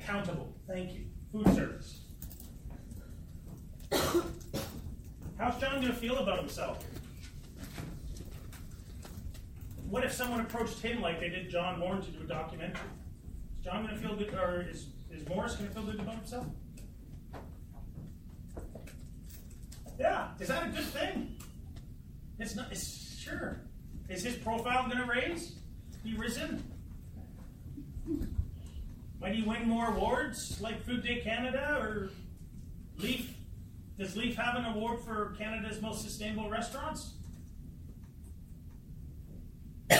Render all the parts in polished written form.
accountable. Thank you. Food service. How's John going to feel about himself? What if someone approached him like they did John Moore to do a documentary? Is John going to feel good, or is Morris going to feel good about himself? Yeah, is that a good thing? It's not. It's sure. Is his profile going to raise? Be risen? Might he win more awards like Food Day Canada or Leaf? Does Leaf have an award for Canada's most sustainable restaurants? I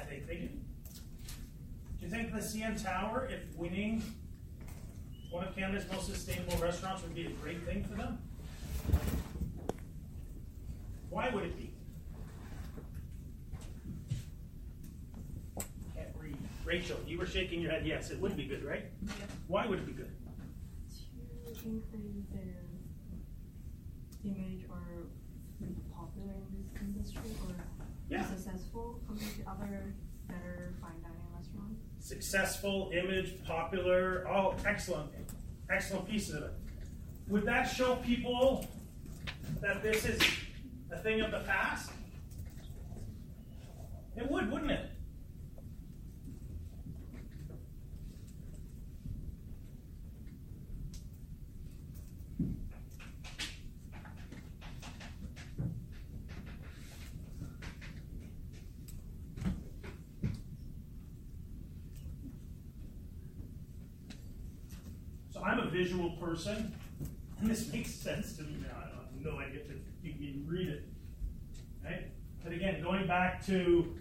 think they do. Do you think the CN Tower, if winning one of Canada's most sustainable restaurants, would be a great thing for them? Why would it be? Can't read. Rachel, you were shaking your head. Yes, it would be good, right? Yep. Why would it be good? To increase their image or be popular in this industry or be successful compared to other better fine dining restaurants. Successful, image, popular. Oh, excellent. Excellent piece of it. Would that show people that this is a thing of the past? It would, wouldn't it? So I'm a visual person, and this makes sense to me now. I have no idea if you can even read it. Right? But again, going back to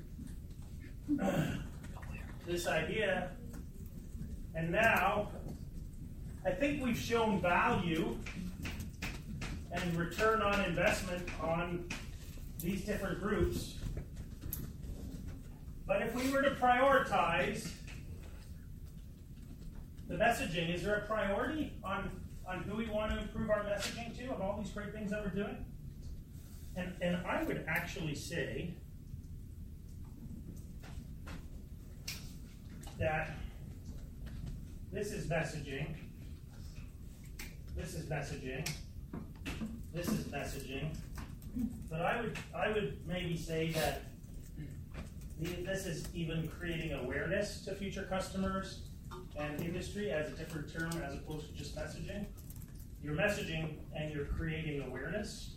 this idea, and now I think we've shown value and return on investment on these different groups. But if we were to prioritize the messaging, is there a priority on who we want to improve our messaging to of all these great things that we're doing? And I would actually say that this is messaging, this is messaging, this is messaging, but I would maybe say that this is even creating awareness to future customers and industry as a different term as opposed to just messaging. You're messaging and you're creating awareness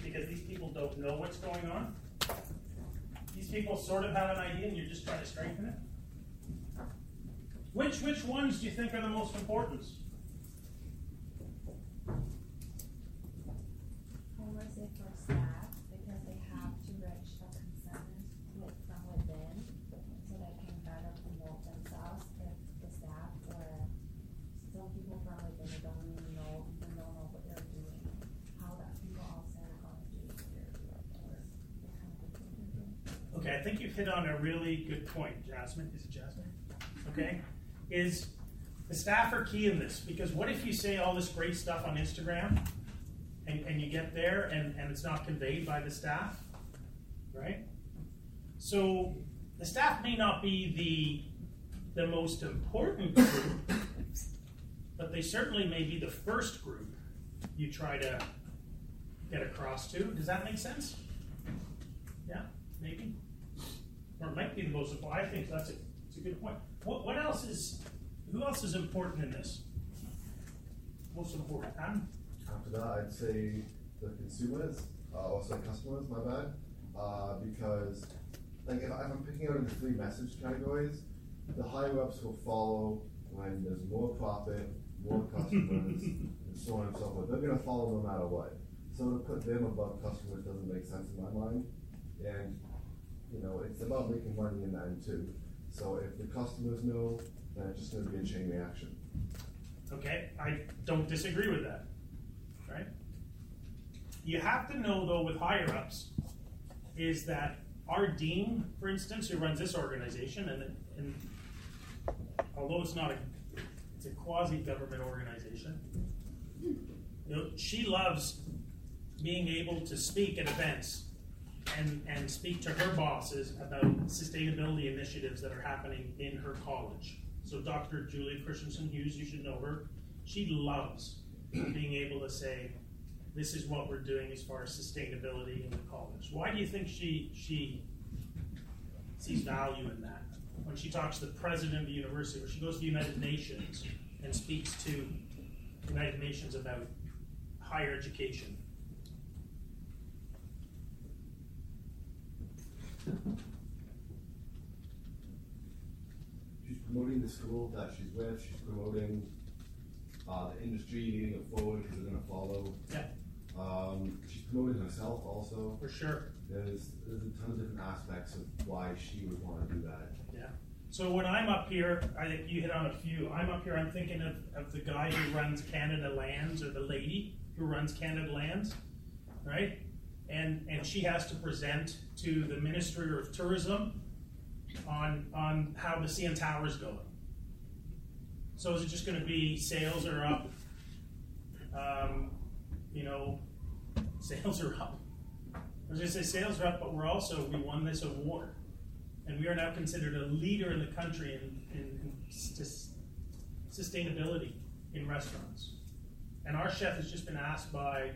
because these people don't know what's going on. These people sort of have an idea and you're just trying to strengthen it. Which ones do you think are the most important? I would say for staff, because they have to register consent from within, so they can better promote themselves. If the staff or some people from within they don't really know, they don't know what they're doing, how that people outside are going to do what they're doing, or what kind of people they're doing. Okay, I think you've hit on a really good point, Jasmine. Is it Jasmine? Okay. Is the staff are key in this, because what if you say all this great stuff on Instagram and you get there and it's not conveyed by the staff, right? So the staff may not be the most important group, but they certainly may be the first group you try to get across to. Does that make sense? Yeah, maybe. Or it might be the most important. I think that's a good point. What else is, who else is important in this? Most important, Adam? After that, I'd say the consumers, also customers, my bad, because like if I'm picking out into three message categories, the higher ups will follow when there's more profit, more customers, and so on and so forth. They're going to follow no matter what. So to put them above customers doesn't make sense in my mind, and you know it's about making money in the end too. So if the customers know, then it's just going to be a chain reaction. Okay, I don't disagree with that, right? You have to know, though, with higher-ups, is that our dean, for instance, who runs this organization, and although it's not it's a quasi-government organization, you know, she loves being able to speak at events and speak to her bosses about sustainability initiatives that are happening in her college. So Dr. Julia Christensen Hughes, you should know her. She loves being able to say, this is what we're doing as far as sustainability in the college. Why do you think she sees value in that? When she talks to the president of the university, or she goes to the United Nations and speaks to the United Nations about higher education. She's promoting the school that she's with. She's promoting the industry leading it forward because they're going to follow. Yeah. She's promoting herself also. For sure. There's a ton of different aspects of why she would want to do that. Yeah. So when I'm up here, I think you hit on a few. I'm up here, I'm thinking of the guy who runs Canada Lands, or the lady who runs Canada Lands, right? And she has to present to the Ministry of Tourism on how the CN Tower's going. So is it just going to be sales are up? Sales are up. I was going to say sales are up, but we won this award. And we are now considered a leader in the country in sustainability in restaurants. And our chef has just been asked by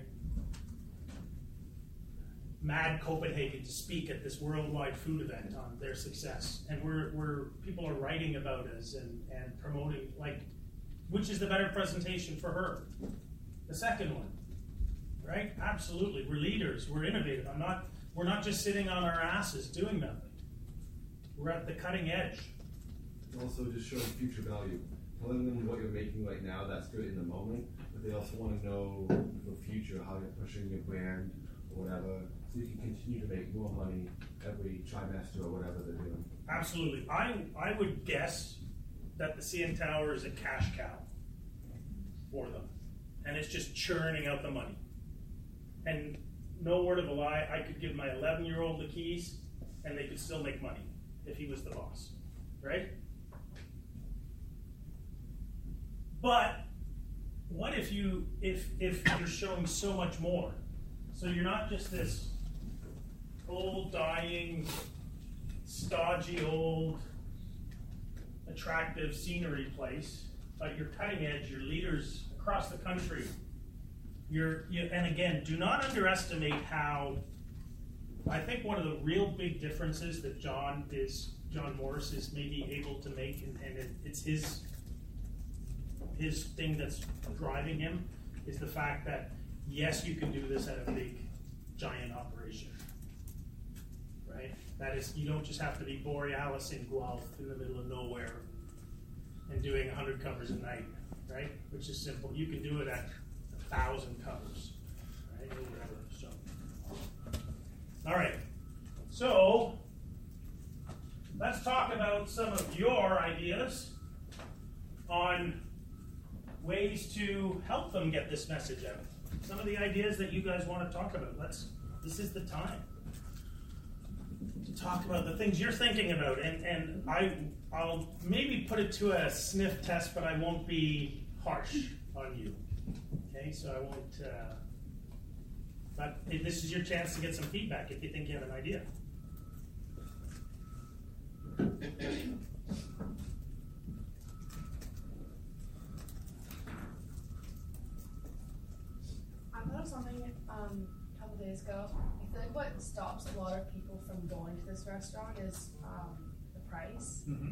Mad Copenhagen to speak at this worldwide food event on their success. And people are writing about us and promoting, which is the better presentation for her? The second one, right? Absolutely. We're leaders. We're innovative. We're not just sitting on our asses doing nothing. We're at the cutting edge. Also just showing future value. Telling them what you're making right now, that's good in the moment, but they also want to know the future, how you're pushing your brand or whatever, so you can continue to make more money every trimester or whatever they're doing. Absolutely. I would guess that the CN Tower is a cash cow for them. And it's just churning out the money. And no word of a lie, I could give my 11-year-old the keys and they could still make money if he was the boss, right? But what if you're showing so much more? So you're not just this old, dying, stodgy, old, attractive scenery place, but you're cutting edge, you're leaders across the country. And again, do not underestimate how, I think one of the real big differences that John Morris is maybe able to make, and it's his thing that's driving him, is the fact that, yes, you can do this at a big, giant operation, right? That is, you don't just have to be Borealis in Guelph in the middle of nowhere and doing 100 covers a night, right? Which is simple. You can do it at 1,000 covers, right? Or whatever. So, all right. So, let's talk about some of your ideas on ways to help them get this message out. Some of the ideas that you guys want to talk about. This is the time to talk about the things you're thinking about. And I'll maybe put it to a sniff test, but I won't be harsh on you. Okay, so I won't, but this is your chance to get some feedback if you think you have an idea. I thought of something a couple days ago. I feel like what stops a lot of people from going to this restaurant is the price. Mm-hmm.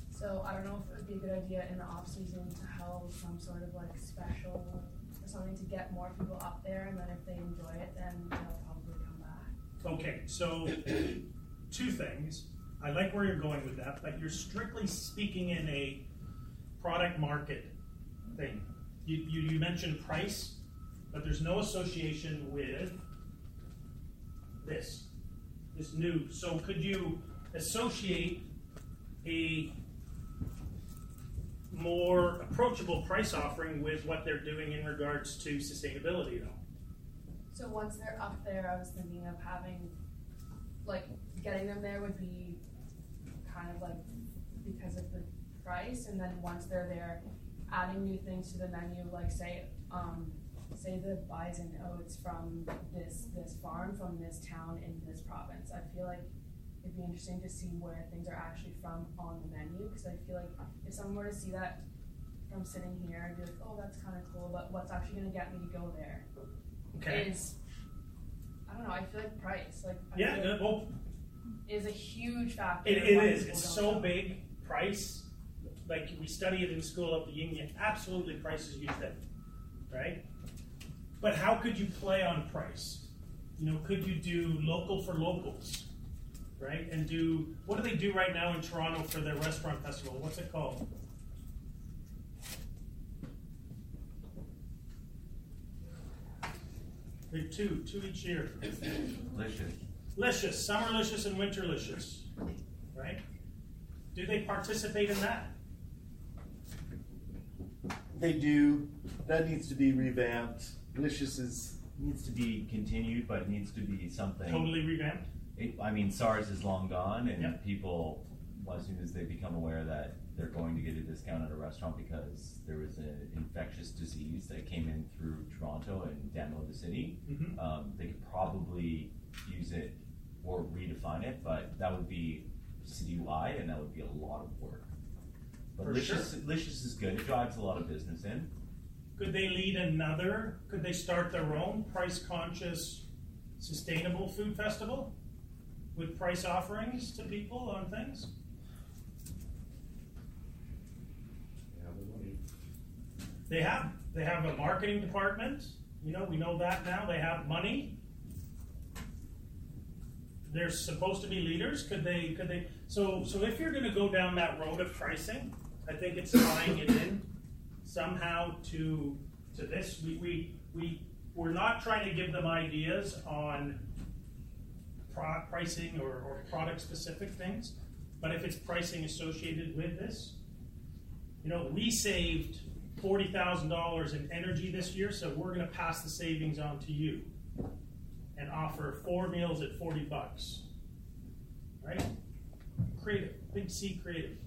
So I don't know if it would be a good idea in the off season to hold some sort of special or something to get more people up there, and then if they enjoy it, then they'll probably come back. Okay, so 2 things. I like where you're going with that, but you're strictly speaking in a product market thing. You mentioned price, but there's no association with this new. So could you associate a more approachable price offering with what they're doing in regards to sustainability, though? So once they're up there, I was thinking of having, getting them there would be kind of because of the price, and then once they're there, adding new things to the menu, say the bison, oh, it's from this farm, from this town in this province. I feel like it'd be interesting to see where things are actually from on the menu, because I feel like if someone were to see that from sitting here, I'd be like, oh, that's kind of cool, but what's actually going to get me to go there is, I don't know, I feel like price. Like, I feel like is a huge factor. It is. It's so big. Price, like we study it in school up the Union. Absolutely, price is a huge thing, right? But how could you play on price? You know, could you do local for locals, right? And do, what do they do right now in Toronto for their restaurant festival? What's it called? They're two each year. Licious, Summerlicious and Winterlicious, right? Do they participate in that? They do. That needs to be revamped. Licious needs to be continued, but it needs to be something. Totally revamped? I mean, SARS is long gone, and Yep. people, as soon as they become aware that they're going to get a discount at a restaurant because there was an infectious disease that came in through Toronto and download the city, they could probably use it or redefine it, but that would be citywide, and that would be a lot of work. But For Licious, sure. Licious is good. It drives a lot of business in. Could they start their own price-conscious, sustainable food festival with price offerings to people on things? They have a marketing department. You know, we know that now. They have money. They're supposed to be leaders. Could they? So if you're going to go down that road of pricing, I think it's tying it in somehow to this. We're not trying to give them ideas on pricing or product specific things, but if it's pricing associated with this, you know, we saved $40,000 in energy this year, so we're going to pass the savings on to you and offer 4 meals at $40, right? Creative, big C creative.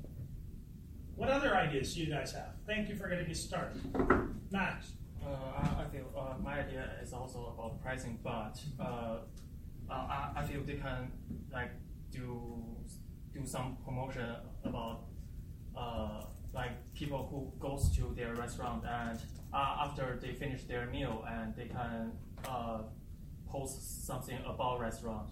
What other ideas do you guys have? Thank you for getting us started. Max. I feel my idea is also about pricing, but I feel they can like do some promotion about like people who goes to their restaurant and after they finish their meal and they can post something about restaurant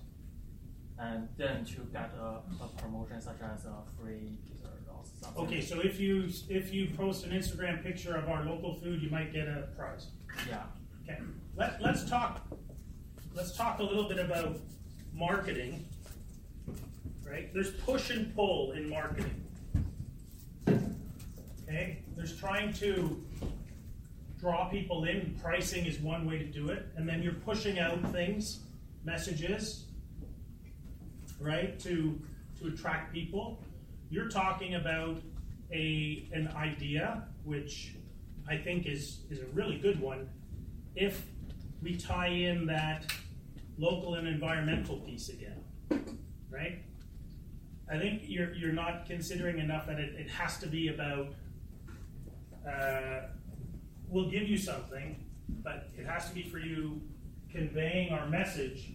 and then to get a promotion such as a free dessert or something. Okay, so if you post an Instagram picture of our local food, you might get a prize. Yeah. Okay. Let's talk a little bit about marketing. Right? There's push and pull in marketing. Okay? There's trying to draw people in. Pricing is one way to do it, and then you're pushing out things, messages, right, to attract people. You're talking about an idea, which I think is a really good one, if we tie in that local and environmental piece again, right? I think you're not considering enough that it has to be about, we'll give you something, but it has to be for you conveying our message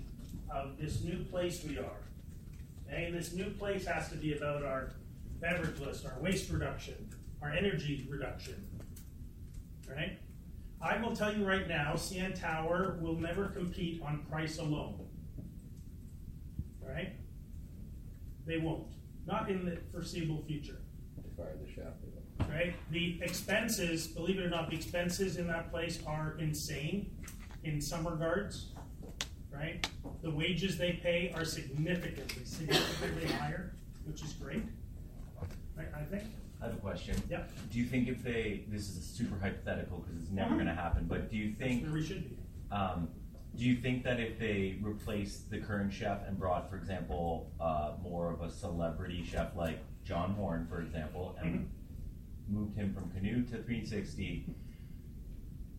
of this new place we are. Okay? And this new place has to be about our beverage list, our waste reduction, our energy reduction, right? I will tell you right now, CN Tower will never compete on price alone, right? They won't, not in the foreseeable future. They fired the chef. Right? The expenses, believe it or not, the expenses in that place are insane in some regards, right? The wages they pay are significantly higher, which is great, right, I think. I have a question. Yep. Do you think if this is a super hypothetical because it's never going to happen, but do you think That's where we should be. Do you think that if they replaced the current chef and brought, for example, more of a celebrity chef like John Horn, for example, and moved him from Canoe to 360,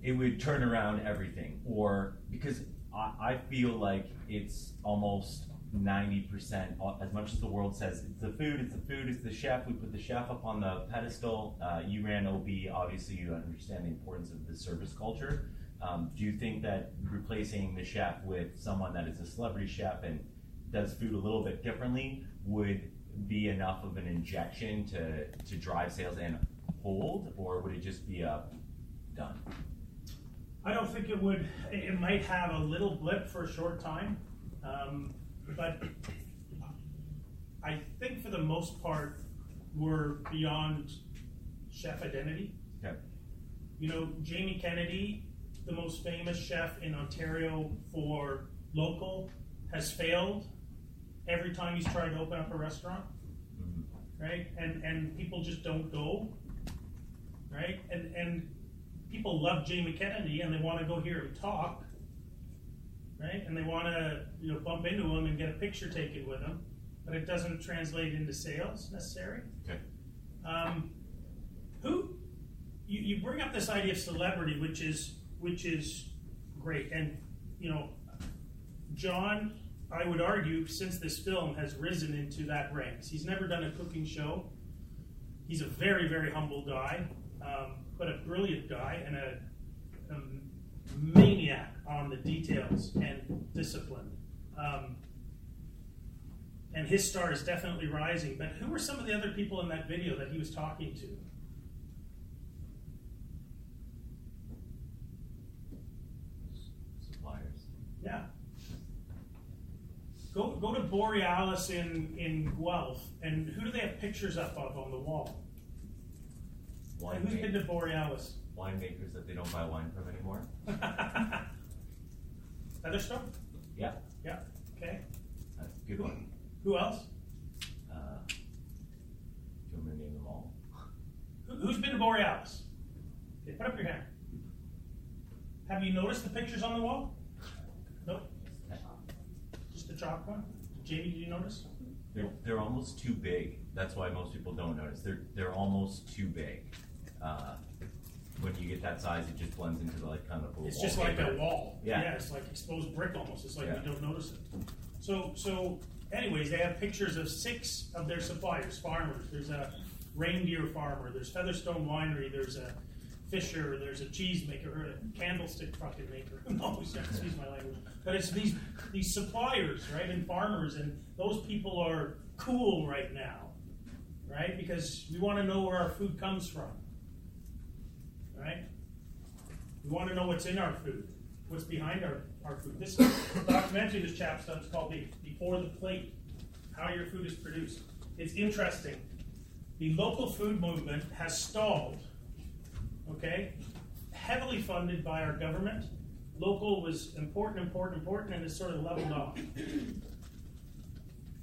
it would turn around everything? Or because I feel like it's almost 90%, as much as the world says it's the food, it's the chef, we put the chef up on the pedestal. You ran OB, obviously you understand the importance of the service culture. Do you think that replacing the chef with someone that is a celebrity chef and does food a little bit differently would be enough of an injection to drive sales and hold, or would it just be a done? I don't think it would. It might have a little blip for a short time, but I think for the most part, we're beyond chef identity. Okay. You know, Jamie Kennedy, the most famous chef in Ontario for local, has failed every time he's tried to open up a restaurant, right? And people just don't go, right? And people love Jamie Kennedy and they want to go hear him talk, right? And they want to, you know, bump into him and get a picture taken with him, but it doesn't translate into sales necessarily. Okay. You bring up this idea of celebrity, which is great, and you know, John, I would argue, since this film has risen into that ranks. He's never done a cooking show. He's a very, very humble guy, but a brilliant guy and a maniac on the details and discipline. And his star is definitely rising. But who were some of the other people in that video that he was talking to? Suppliers. Yeah. Go to Borealis in Guelph, and who do they have pictures up of on the wall? And who's been to Borealis? Winemakers that they don't buy wine from anymore. Featherstone? Yeah, Yeah. Okay. that's a good one. Who else? Do you want me to name them all? Who's been to Borealis? Okay, put up your hand. Have you noticed the pictures on the wall? Nope. Just the chalk one? Jamie, did you notice? They're almost too big. That's why most people don't notice. They're almost too big. When you get that size, it just blends into the, like kind of a It's just like a wall. Yeah. It's like exposed brick almost. It's like Yeah. we don't notice it. So anyways, they have pictures of 6 of their suppliers, farmers. There's a reindeer farmer, there's Featherstone Winery, there's a Fisher, there's a cheese maker, or a candlestick fucking maker. No, excuse my language. But it's these suppliers, right, and farmers, and those people are cool right now, right? Because we want to know where our food comes from, right? We want to know what's in our food, what's behind our food. This documentary this chap's done is called Before the Plate, How Your Food is Produced. It's interesting. The local food movement has stalled, okay? Heavily funded by our government. Local was important, and it's sort of leveled off.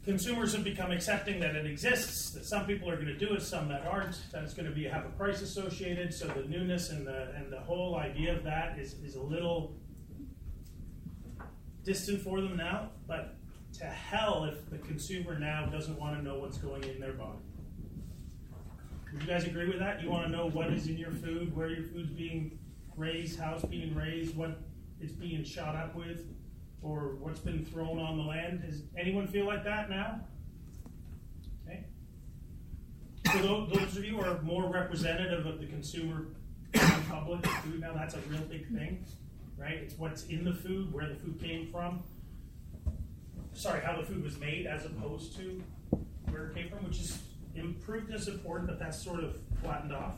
Consumers have become accepting that it exists, that some people are going to do it, some that aren't, that it's going to have a price associated, so the newness and the whole idea of that is a little distant for them now, but to hell if the consumer now doesn't want to know what's going in their body. Would you guys agree with that? You want to know what is in your food, where your food's being raised, how it's being raised, what it's being shot up with, or what's been thrown on the land. Does anyone feel like that now? Okay. So those of you who are more representative of the consumer public food now, that's a real big thing, right? It's what's in the food, where the food came from. Sorry, how the food was made as opposed to where it came from, which is improved is important, but that's sort of flattened off.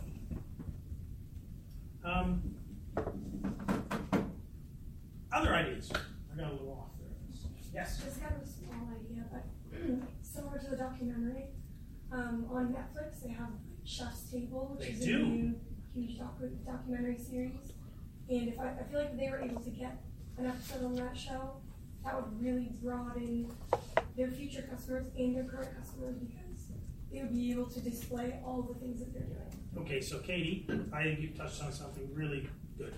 Other ideas? I got a little off there. Yes? It's kind of a small idea, but similar to the documentary. On Netflix, they have Chef's Table, which They is do. a new huge documentary series. And if I feel like if they were able to get an episode on that show, that would really broaden their future customers and their current customers, because they would be able to display all the things that they're doing. Okay, so Katie, I think you touched on something really good.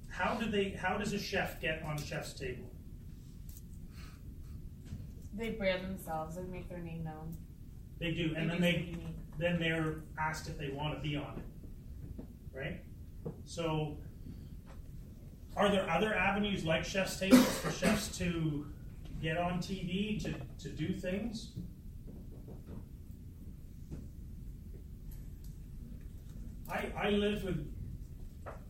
How does a chef get on Chef's Table? They brand themselves and make their name known. They do, and then they're asked if they want to be on it, right? So, are there other avenues like Chef's Tables for chefs to get on TV, to do things? I lived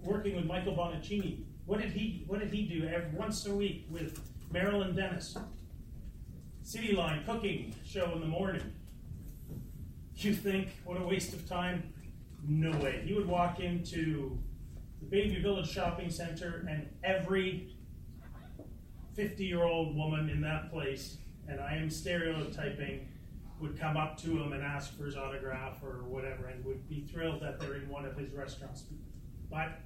working with Michael Bonaccini What did he do once a week with Marilyn Dennis? City Line cooking show in the morning. You think, what a waste of time? No way. He would walk into the Bayview Village Shopping Center, and every 50-year-old woman in that place, and I am stereotyping, would come up to him and ask for his autograph or whatever, and would be thrilled that they're in one of his restaurants. But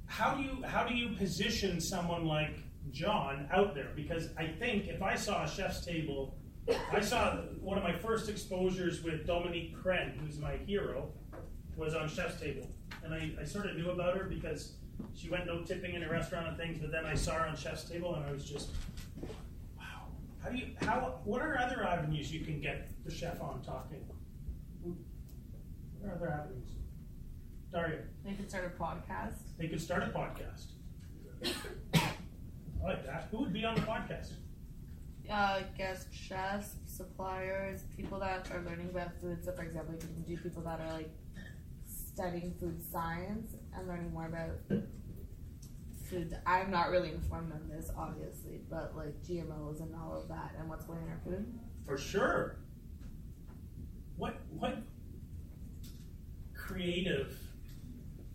how do you position someone like John out there? Because I think if I saw a chef's table, I saw one of my first exposures with Dominique Crenn, who's my hero, was on Chef's Table. And I sort of knew about her because she went no tipping in a restaurant and things, but then I saw her on Chef's Table and I was just, wow. What are other avenues you can get the chef on talking? What are other avenues? Daria? They could start a podcast. They could start a podcast. I like that. Who would be on the podcast? Guest chefs, suppliers, people that are learning about food. So, for example, you can do people that are like studying food science and learning more about food. I'm not really informed on this, obviously, but like GMOs and all of that and what's going in our food. For sure. What creative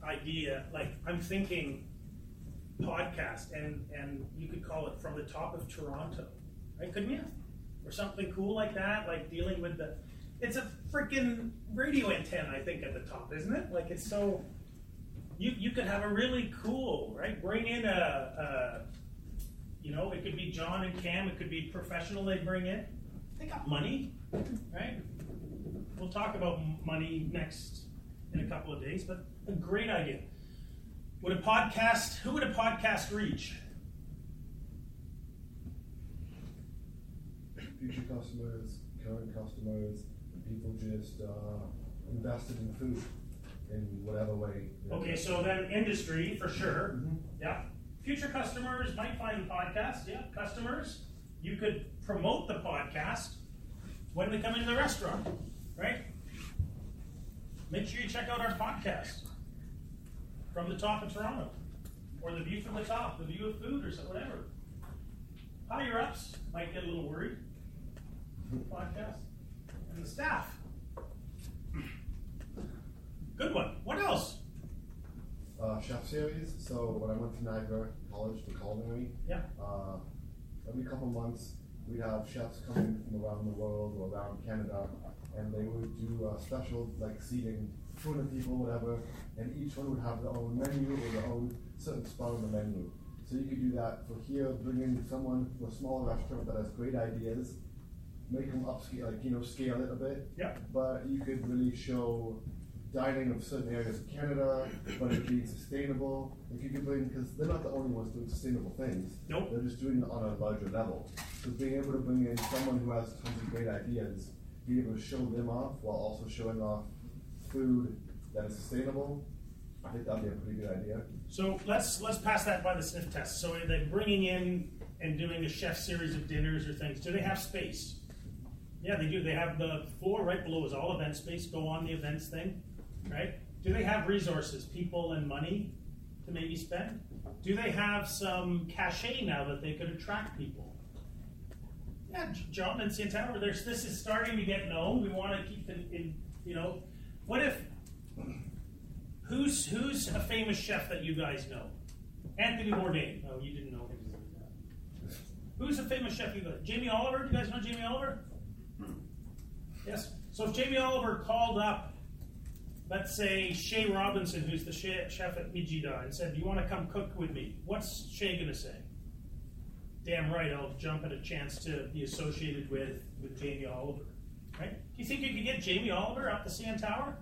idea? Like, I'm thinking podcast, and you could call it From the Top of Toronto. Right, couldn't you? Or something cool like that, like dealing with it's a freaking radio antenna, I think, at the top, isn't it? Like, it's so, you could have a really cool, right? Bring in it could be John and Cam, it could be professional they bring in. They got money, right? We'll talk about money next in a couple of days, but a great idea. Who would a podcast reach? Future customers, current customers, people just invested in food in whatever way. Okay, so then industry for sure. Mm-hmm. Yeah. Future customers might find the podcast. Yeah, customers. You could promote the podcast when they come into the restaurant, right? Make sure you check out our podcast, From the Top of Toronto, or The View from the Top, The View of Food, or something, whatever. Higher ups might get a little worried. Podcast and the staff. Good one. What else? Chef series. So when I went to Niagara College, the culinary, every couple months we'd have chefs coming from around the world or around Canada, and they would do special like seating, 200 people, whatever, and each one would have their own menu or their own certain spot on the menu. So you could do that for here, bring in someone from a smaller restaurant that has great ideas, make them upscale, scale it a bit. Yeah. But you could really show dining of certain areas of Canada, but it being sustainable. Like you could bring, because they're not the only ones doing sustainable things. Nope. They're just doing it on a larger level. So being able to bring in someone who has tons of great ideas, be able to show them off while also showing off food that is sustainable, I think that'd be a pretty good idea. So let's pass that by the sniff test. So are they bringing in and doing a chef series of dinners or things? Do they have space? Yeah, they do. They have the floor right below is all event space. Go on the events thing, right? Do they have resources, people and money to maybe spend? Do they have some cachet now that they could attract people? Yeah, John and Santana, this is starting to get known. We want to keep it in, what if, who's a famous chef that you guys know? Anthony Bourdain. Oh, you didn't know him. Who's a famous chef you got? Jamie Oliver? Do you guys know Jamie Oliver? Yes. So if Jamie Oliver called up, let's say Shay Robinson, who's the chef at Mijida, and said, "Do you want to come cook with me?" What's Shay going to say? Damn right, I'll jump at a chance to be associated with Jamie Oliver. Right? Do you think you could get Jamie Oliver up the CN Tower?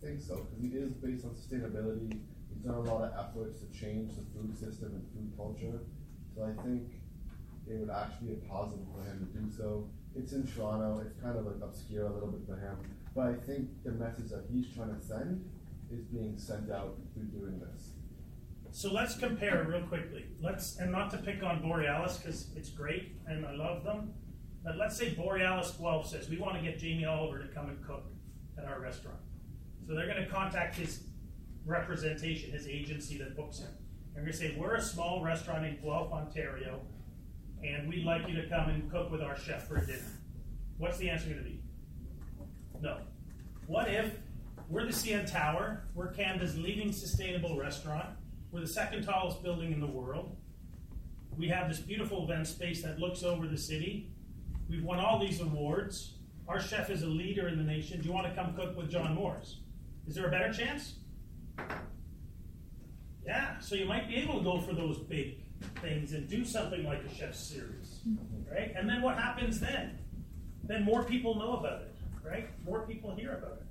I think so, because he is based on sustainability. He's done a lot of efforts to change the food system and food culture. So I think it would actually be a positive for him to do so. It's in Toronto, it's kind of like obscure a little bit for him. But I think the message that he's trying to send is being sent out through doing this. So let's compare real quickly. And not to pick on Borealis, because it's great and I love them. But let's say Borealis Guelph says, we want to get Jamie Oliver to come and cook at our restaurant. So they're going to contact his representation, his agency that books him. And we're gonna say, we're a small restaurant in Guelph, Ontario, and we'd like you to come and cook with our chef for dinner. What's the answer gonna be? No. What if we're the CN Tower, we're Canada's leading sustainable restaurant, we're the second tallest building in the world, we have this beautiful event space that looks over the city, we've won all these awards, our chef is a leader in the nation, do you want to come cook with John Moores? Is there a better chance? Yeah, so you might be able to go for those big things and do something like a chef series, right? And then what happens then? Then more people know about it, right? More people hear about it.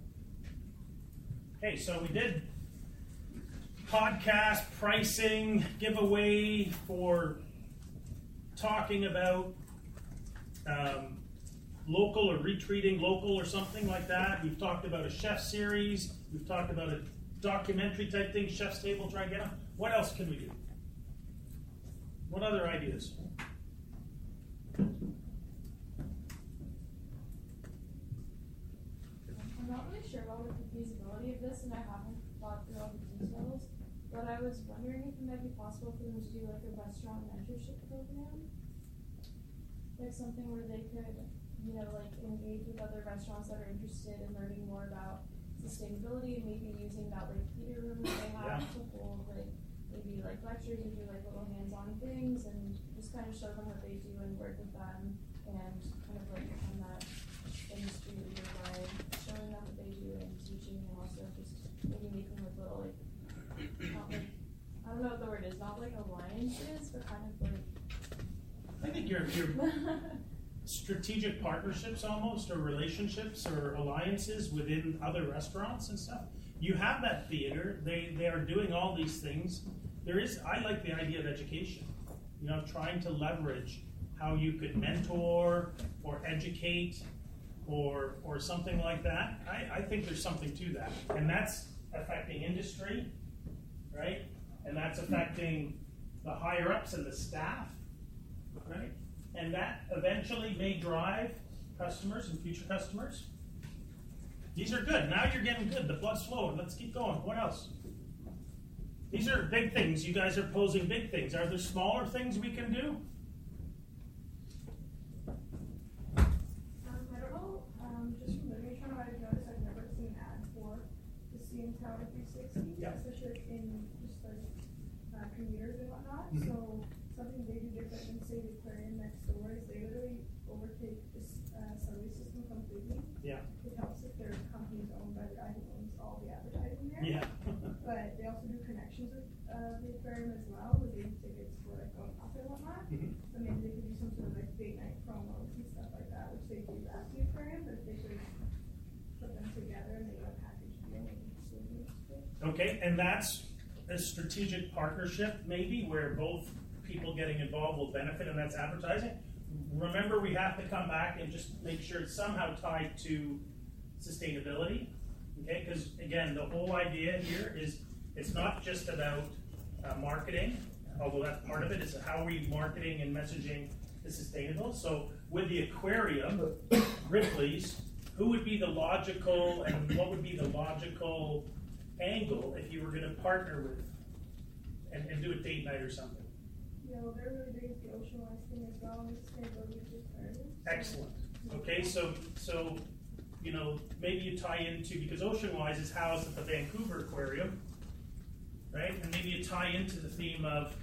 Okay, so we did podcast, pricing, giveaway for talking about local or retreating local or something like that. We've talked about a chef series. We've talked about a documentary type thing, Chef's Table, try and get them. What else can we do? What other ideas? I'm not really sure about the feasibility of this, and I haven't thought through all the details, but I was wondering if it might be possible for them to do like a restaurant mentorship program. Like something where they could, you know, like engage with other restaurants that are interested in learning more about sustainability and maybe using that like theater room that they have to hold like maybe like lectures or do like little hands-on things and just kind of show them what they do and work with them and kind of like become that industry leader by showing them what they do and teaching and also just maybe making like little like not like I don't know what the word is, not like alliances, but kind of like I think you're strategic partnerships almost, or relationships or alliances within other restaurants and stuff. You have that theater, they are doing all these things. I like the idea of education, you know, trying to leverage how you could mentor or educate or something like that. I think there's something to that. And that's affecting industry, right? And that's affecting the higher ups and the staff, right? And that eventually may drive customers and future customers. These are good. Now you're getting good. The blood's flowing. Let's keep going. What else? These are big things. You guys are posing big things. Are there smaller things we can do? I don't know. Just from literature, I've noticed I've never seen an ad for the CN Tower 360, especially in just like commuters and whatnot. So something they do different than say the aquarium next door is they literally overtake this subway system completely. Yeah. It helps if their company is owned by the guy who owns all the advertising there. Yeah. But they also do connections with the aquarium as well, with getting tickets for like going up and whatnot. So maybe they could do some sort of like date night promos and stuff like that, which they do at the aquarium, but if they could put them together and make a package deal, maybe it's really interesting. Okay, and that's a strategic partnership maybe where both people getting involved will benefit, and that's advertising. Remember, we have to come back and just make sure it's somehow tied to sustainability, okay? Because again, the whole idea here is it's not just about marketing, although that's part of it. It's how are we marketing and messaging is sustainable. So with the aquarium, Ripley's, who would be the logical and what would be the logical angle if you were going to partner with and do a date night or something? Yeah, well, they're really big at the Oceanwise thing as well, and sustainability with the aquarium. Excellent. Okay, so you know, maybe you tie into, because Oceanwise is housed at the Vancouver Aquarium, right? And maybe you tie into the theme of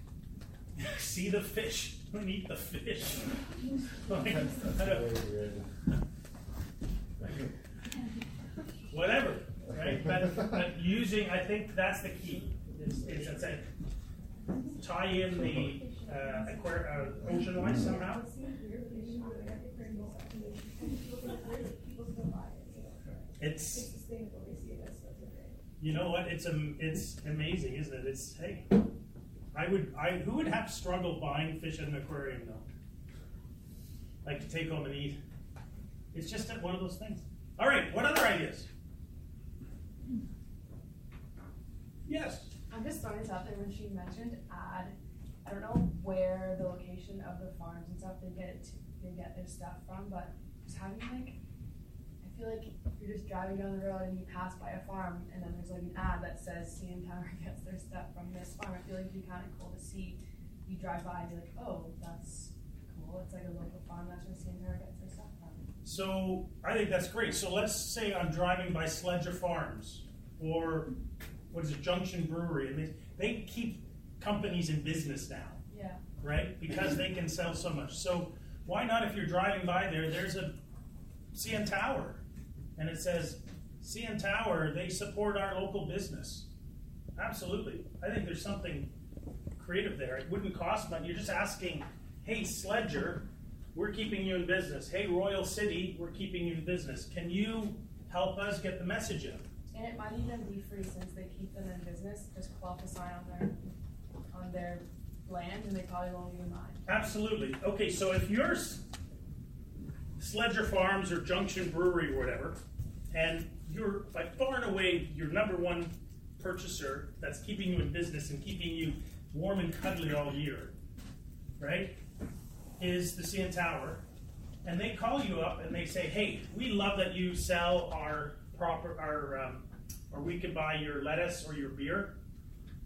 see the fish and eat the fish. Whatever, right? But using, I think that's the key. Is that's it. Tie in the Oceanwise somehow. It's sustainable. They see it as specific. You know what? It's amazing, isn't it? It's hey, who would have struggled buying fish at an aquarium though? Like to take home and eat. It's just one of those things. All right, what other ideas? Yes. I'm just throwing this out there when she mentioned ad. I don't know where the location of the farms and stuff they get their stuff from, but just having like, I feel like if you're just driving down the road and you pass by a farm and then there's like an ad that says CN Tower gets their stuff from this farm, I feel like it'd be kind of cool to see. You drive by and be like, oh, that's cool. It's like a local farm. That's where CN Tower gets their stuff from. So I think that's great. So let's say I'm driving by Sledger Farms or what is it, Junction Brewery, and they keep companies in business now. Yeah. Right? Because they can sell so much. So why not, if you're driving by there, there's a CN Tower, and it says, CN Tower, they support our local business. Absolutely. I think there's something creative there. It wouldn't cost much. You're just asking, hey, Sledger, we're keeping you in business. Hey, Royal City, we're keeping you in business. Can you help us get the message out? And it might even be free since they keep them in business. Just plop a sign on their land, and they probably won't even mind. Absolutely. Okay, so if you're Sledger Farms or Junction Brewery or whatever, and you're by far and away your number one purchaser that's keeping you in business and keeping you warm and cuddly all year, right, is the CN Tower, and they call you up and they say, hey, we love that you sell or we can buy your lettuce or your beer,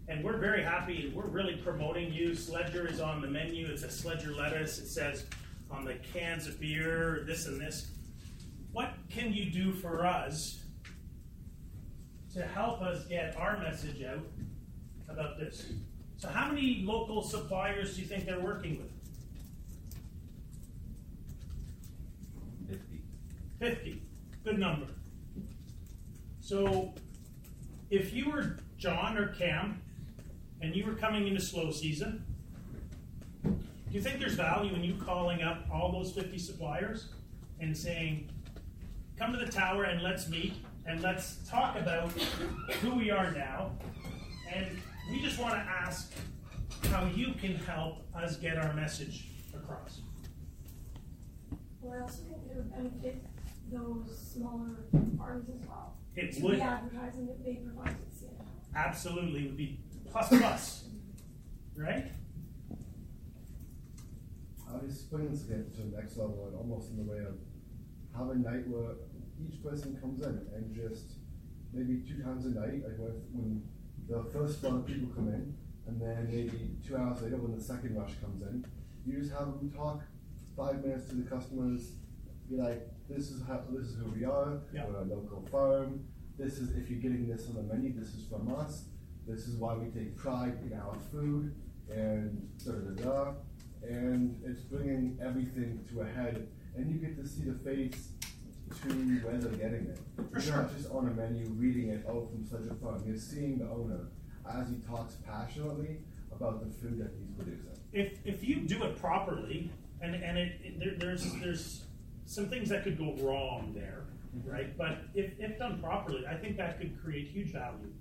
and we're very happy, we're really promoting you. Sledger is on the menu. It's a Sledger lettuce. It says on the cans of beer, this and this. What can you do for us to help us get our message out about this? So how many local suppliers do you think they're working with? 50. 50. Good number. So if you were John or Cam and you were coming into slow season, do you think there's value in you calling up all those 50 suppliers and saying, come to the tower and let's meet and let's talk about who we are now, and we just want to ask how you can help us get our message across? Well, I also think it would benefit those smaller farms as well. It to would. the advertising that they provide to CN. Absolutely, it would be plus, right? I was putting this again to the next level, and almost in the way of have a night where each person comes in and just maybe 2 times a night, like when the first flood of people come in, and then maybe 2 hours later when the second rush comes in, you just have them talk 5 minutes to the customers, be like, this is who we are, yeah. We're a local farm, this is, if you're getting this on the menu, this is from us, this is why we take pride in our food, and da-da-da-da, and it's bringing everything to a head, and you get to see the face to where they're getting it. For You're sure. not just on a menu reading it, oh, from Sledger Farm. You're seeing the owner as he talks passionately about the food that he's producing. If you do it properly, and there's some things that could go wrong there, right? But if done properly, I think that could create huge value,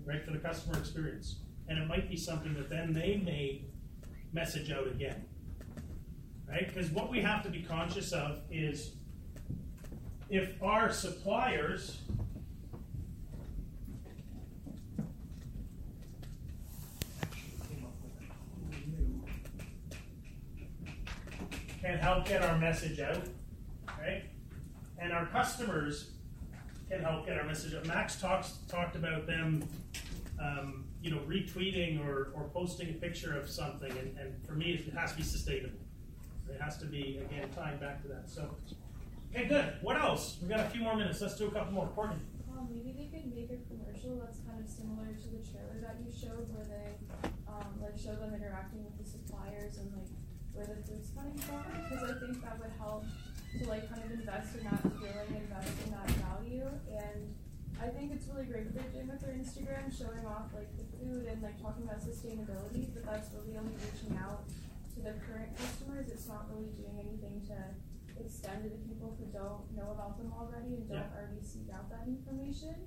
right, for the customer experience. And it might be something that then they may message out again, right? Because what we have to be conscious of is if our suppliers can help get our message out, right? And our customers can help get our message out. Max talked about them, retweeting or posting a picture of something, and for me, it has to be sustainable. It has to be, again, tying back to that. So, okay, good. What else? We've got a few more minutes. Let's do a couple more. Courtney. Maybe they could make a commercial that's kind of similar to the trailer that you showed, where they show them interacting with the suppliers and where the food's coming from, because I think that would help to kind of invest in that feeling, invest in that value. And I think it's really great what they're doing with their Instagram, showing off the food and talking about sustainability, but that's really only reaching out to their current customers. It's not really doing anything to extend to the people who don't know about them already and don't already seek out that information.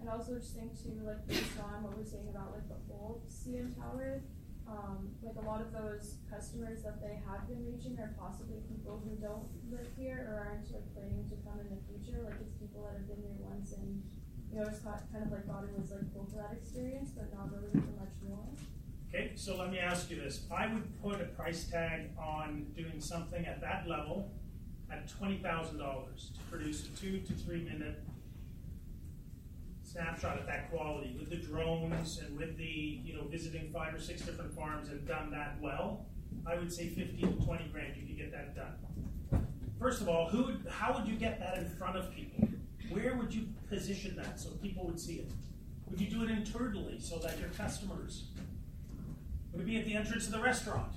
And also just think too, based on what we're saying about the old CN Tower, a lot of those customers that they have been reaching are possibly people who don't live here or aren't planning to come in the future. It's people that have been here once and just thought it was cool for that experience, but not really for much more. Okay, so let me ask you this. I would put a price tag on doing something at that level at $20,000 to produce a 2 to 3 minute snapshot at that quality with the drones and with the, visiting 5 or 6 different farms and done that well, I would say 15 to 20 grand you could get that done. First of all, how would you get that in front of people? Where would you position that so people would see it? Would you do it internally so that your customers, would it be at the entrance of the restaurant?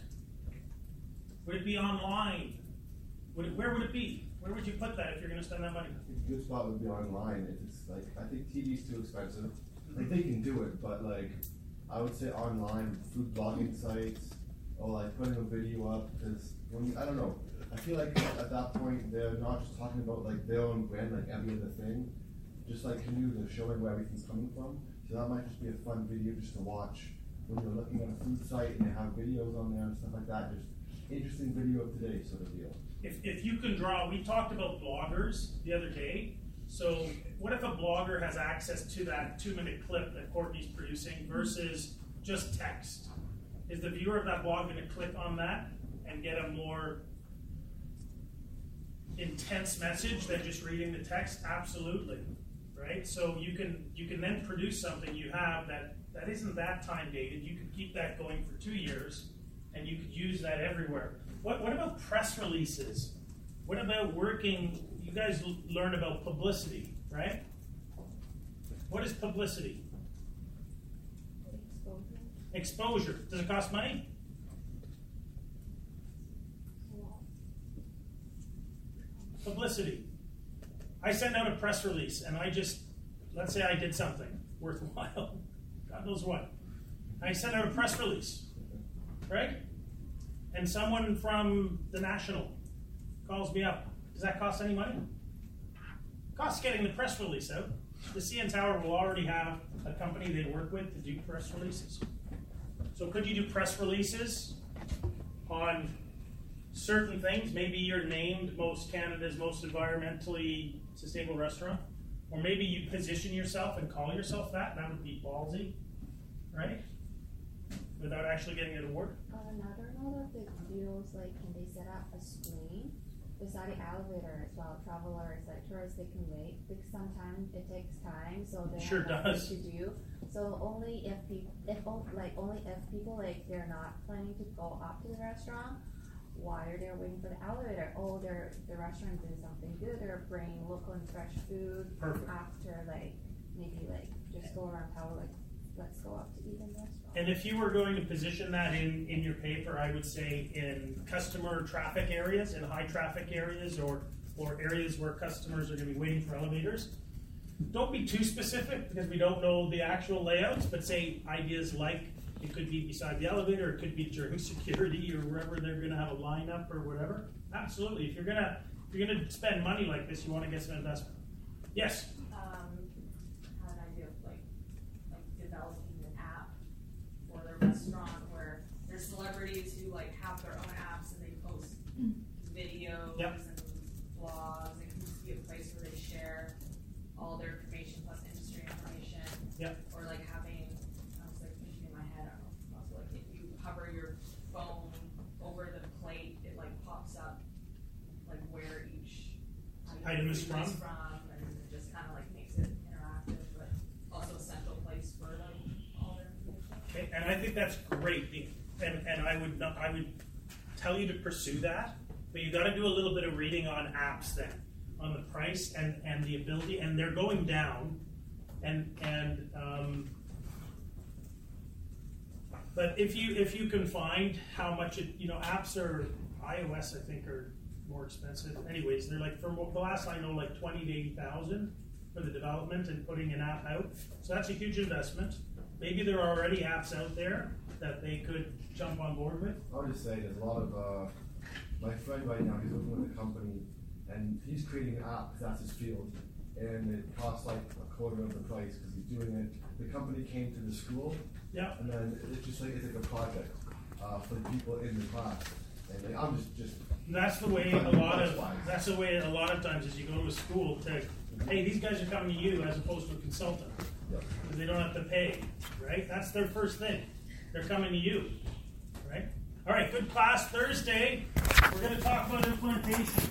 Would it be online? Where would it be? Where would you put that if you're going to spend that money? I think a good spot would be online. If it's like, I think TV's too expensive. Like they can do it, but like I would say online food blogging sites or like putting a video up, because I don't know. I feel like at that point they're not just talking about like their own brand, like every other thing. Just like Canoe, they're showing where everything's coming from. So that might just be a fun video just to watch when you're looking at a food site and they have videos on there and stuff like that. Just interesting video of today sort of deal. If you can draw, we talked about bloggers the other day. So what if a blogger has access to that 2-minute clip that Courtney's producing versus just text? Is the viewer of that blog going to click on that and get a more intense message than just reading the text? Absolutely, right? So you can then produce something you have that isn't that time dated. You could keep that going for 2 years, and you could use that everywhere. What about press releases? What about working? You guys learn about publicity, right? What is publicity? Exposure. Does it cost money? Publicity. I send out a press release and let's say I did something worthwhile. God knows what. I send out a press release, right? And someone from the National calls me up. Does that cost any money? It costs getting the press release out. The CN Tower will already have a company they work with to do press releases. So could you do press releases on certain things? Maybe you're named Canada's most environmentally sustainable restaurant. Or maybe you position yourself and call yourself that. That would be ballsy, right? Without actually getting an award. Another note of the videos, like, can they set up a screen beside the elevator as well? Travelers, like tourists, they can wait because sometimes it takes time, so they sure have does. nothing to do. So only if people like they're not planning to go up to the restaurant while they're waiting for the elevator. Oh, the restaurant did something good. They're bringing local and fresh food. Perfect. After maybe just go around town let's go up to eat in the restaurant. And if you were going to position that in your paper, I would say in customer traffic areas, in high traffic areas, or areas where customers are going to be waiting for elevators. Don't be too specific because we don't know the actual layouts, but say ideas like it could be beside the elevator, it could be during security or wherever they're going to have a lineup or whatever. Absolutely. If you're gonna spend money like this, you want to get some investment. Yes. Had an idea of like developing an app for the restaurant where there's celebrities who have their own apps and they post videos and blogs. It can just be a place where they share all their information plus industry information. Yep. Or having, I was thinking in my head, I don't know, also if you hover your phone over the plate, it pops up where each item is from, and it just kind of makes it interactive, but also a central place for all their information. Okay, and I think that's great. And I would tell you to pursue that, but you got to do a little bit of reading on apps then, on the price and the ability, and they're going down, but if you can find how much apps are, iOS I think are more expensive. Anyways, they're from the last I know 20 to 80,000 for the development and putting an app out. So that's a huge investment. Maybe there are already apps out there that they could jump on board with. I'll just say there's a lot of my friend right now. He's working with a company and he's creating an app because that's his field, and it costs a quarter of the price because he's doing it. The company came to the school, and then it's just it's a project for the people in the class. And I'm just. That's the way a lot of times is you go to a school to, hey, these guys are coming to you as opposed to a consultant. Because they don't have to pay, right? That's their first thing. They're coming to you, right? All right, good class. Thursday, we're going to talk about implementation.